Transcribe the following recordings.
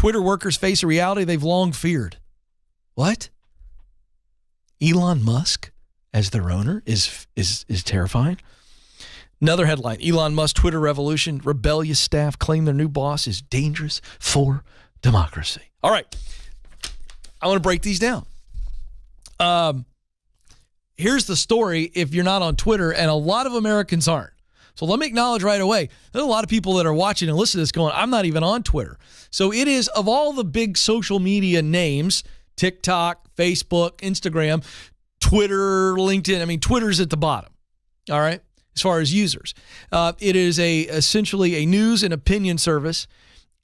Twitter workers face a reality they've long feared. What? Elon Musk as their owner is terrifying. Another headline, Elon Musk Twitter revolution, rebellious staff claim their new boss is dangerous for democracy. All right. I want to break these down. Here's the story if you're not on Twitter, and a lot of Americans aren't. So let me acknowledge right away, there's a lot of people that are watching and listening to this going, I'm not even on Twitter. So it is, of all the big social media names, TikTok, Facebook, Instagram, Twitter, LinkedIn, I mean, Twitter's at the bottom, all right, as far as users. It is essentially a news and opinion service,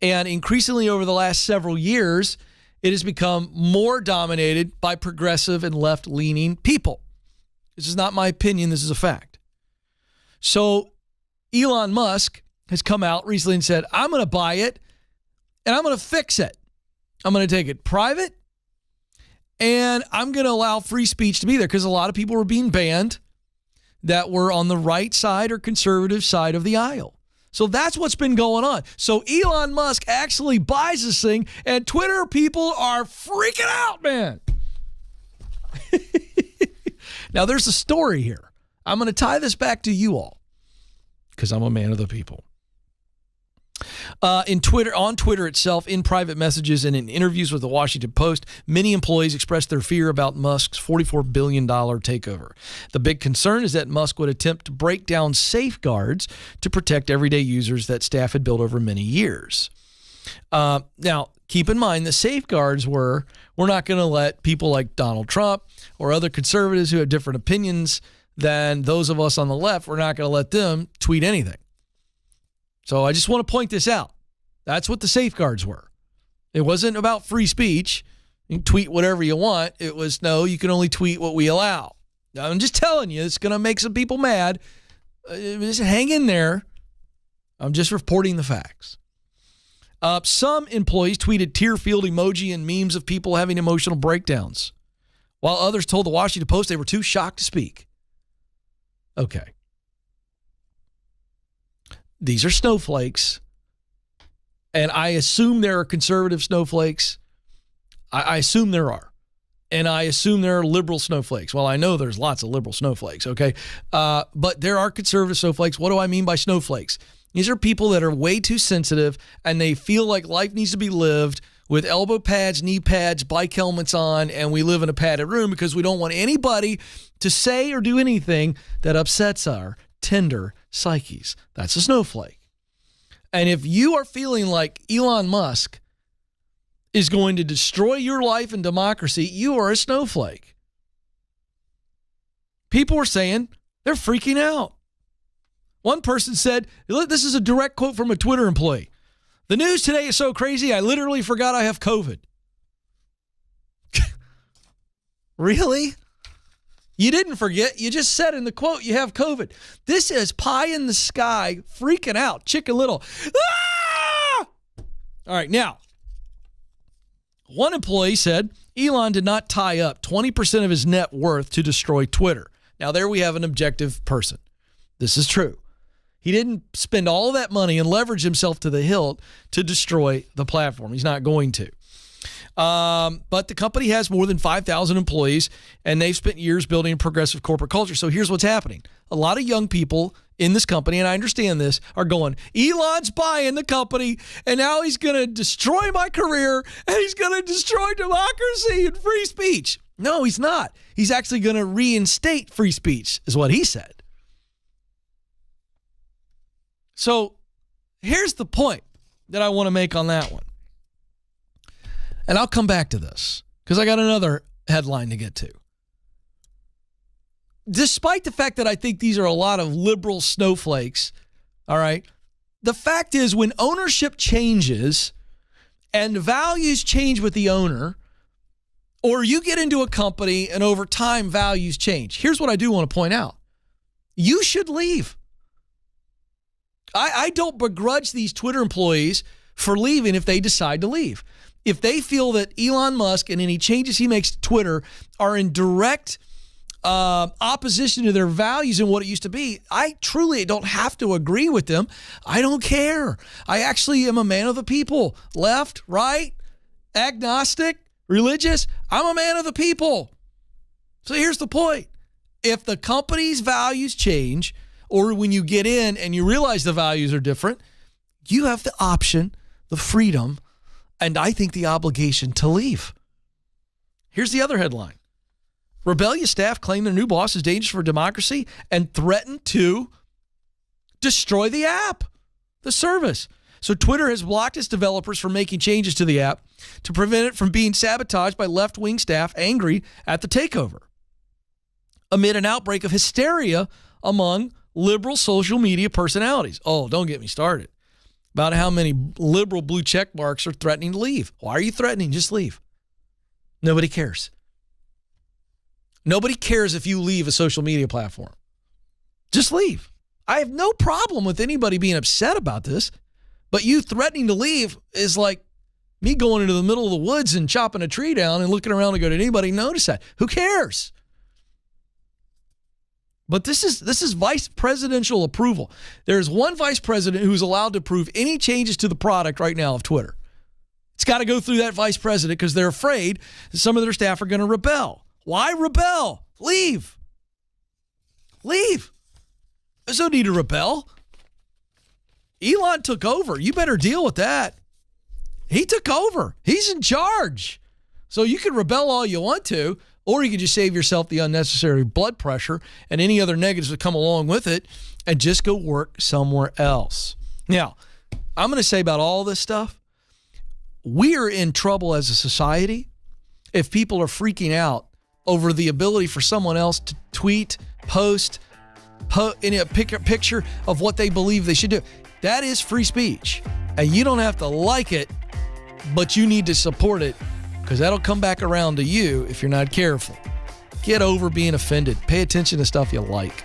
and increasingly over the last several years, it has become more dominated by progressive and left-leaning people. This is not my opinion. This is a fact. So Elon Musk has come out recently and said, I'm going to buy it and I'm going to fix it. I'm going to take it private and I'm going to allow free speech to be there because a lot of people were being banned that were on the right side or conservative side of the aisle. So that's what's been going on. So Elon Musk actually buys this thing and Twitter people are freaking out, man. Now, there's a story here. I'm going to tie this back to you all because I'm a man of the people. On Twitter itself, in private messages and in interviews with the Washington Post, many employees expressed their fear about Musk's $44 billion takeover. The big concern is that Musk would attempt to break down safeguards to protect everyday users that staff had built over many years. Now, keep in mind, the safeguards we're not going to let people like Donald Trump or other conservatives who have different opinions than those of us on the left, we're not going to let them tweet anything. So I just want to point this out. That's what the safeguards were. It wasn't about free speech. You can tweet whatever you want. It was, no, you can only tweet what we allow. I'm just telling you, it's going to make some people mad. Just hang in there. I'm just reporting the facts. Some employees tweeted tear-filled emoji and memes of people having emotional breakdowns, while others told the Washington Post they were too shocked to speak. Okay. These are snowflakes, and I assume there are conservative snowflakes. I assume there are, and I assume there are liberal snowflakes. Well, I know there's lots of liberal snowflakes, okay? But there are conservative snowflakes. What do I mean by snowflakes? These are people that are way too sensitive, and they feel like life needs to be lived with elbow pads, knee pads, bike helmets on, and we live in a padded room because we don't want anybody to say or do anything that upsets our tender psyches. That's a snowflake. And if you are feeling like Elon Musk is going to destroy your life and democracy, you are a snowflake. People are saying they're freaking out. One person said, this is a direct quote from a Twitter employee. The news today is so crazy, I literally forgot I have COVID. Really? You didn't forget. You just said in the quote you have COVID. This is pie in the sky, freaking out, Chicken Little. Ah! All right, now, one employee said Elon did not tie up 20% of his net worth to destroy Twitter. Now, there we have an objective person. This is true. He didn't spend all of that money and leverage himself to the hilt to destroy the platform. He's not going to. But the company has more than 5,000 employees, and they've spent years building a progressive corporate culture. So here's what's happening. A lot of young people in this company, and I understand this, are going, Elon's buying the company, and now he's going to destroy my career, and he's going to destroy democracy and free speech. No, he's not. He's actually going to reinstate free speech, is what he said. So here's the point that I want to make on that one. And I'll come back to this because I got another headline to get to. Despite the fact that I think these are a lot of liberal snowflakes, all right, the fact is when ownership changes and values change with the owner, or you get into a company and over time values change, here's what I do want to point out. You should leave. I don't begrudge these Twitter employees for leaving if they decide to leave. If they feel that Elon Musk and any changes he makes to Twitter are in direct opposition to their values and what it used to be, I truly don't have to agree with them. I don't care. I actually am a man of the people. Left, right, agnostic, religious. I'm a man of the people. So here's the point. If the company's values change, or when you get in and you realize the values are different, you have the option, the freedom, and I think the obligation to leave. Here's the other headline. Rebellious staff claim their new boss is dangerous for democracy and threaten to destroy the app, the service. So Twitter has blocked its developers from making changes to the app to prevent it from being sabotaged by left-wing staff angry at the takeover, amid an outbreak of hysteria among liberal social media personalities. Oh, don't get me started about how many liberal blue check marks are threatening to leave. Why are you threatening? Just leave. Nobody cares. Nobody cares if you leave a social media platform. Just leave. I have no problem with anybody being upset about this, but you threatening to leave is like me going into the middle of the woods and chopping a tree down and looking around to go, did anybody notice that? Who cares? But this is vice presidential approval. There's one vice president who's allowed to approve any changes to the product right now of Twitter. It's got to go through that vice president because they're afraid that some of their staff are going to rebel. Why rebel? Leave. Leave. There's no need to rebel. Elon took over. You better deal with that. He took over. He's in charge. So you can rebel all you want to, or you can just save yourself the unnecessary blood pressure and any other negatives that come along with it and just go work somewhere else. Now, I'm going to say about all this stuff, we're in trouble as a society if people are freaking out over the ability for someone else to tweet, post in a picture of what they believe they should do. That is free speech. And you don't have to like it, but you need to support it because that'll come back around to you if you're not careful. Get over being offended. Pay attention to stuff you like.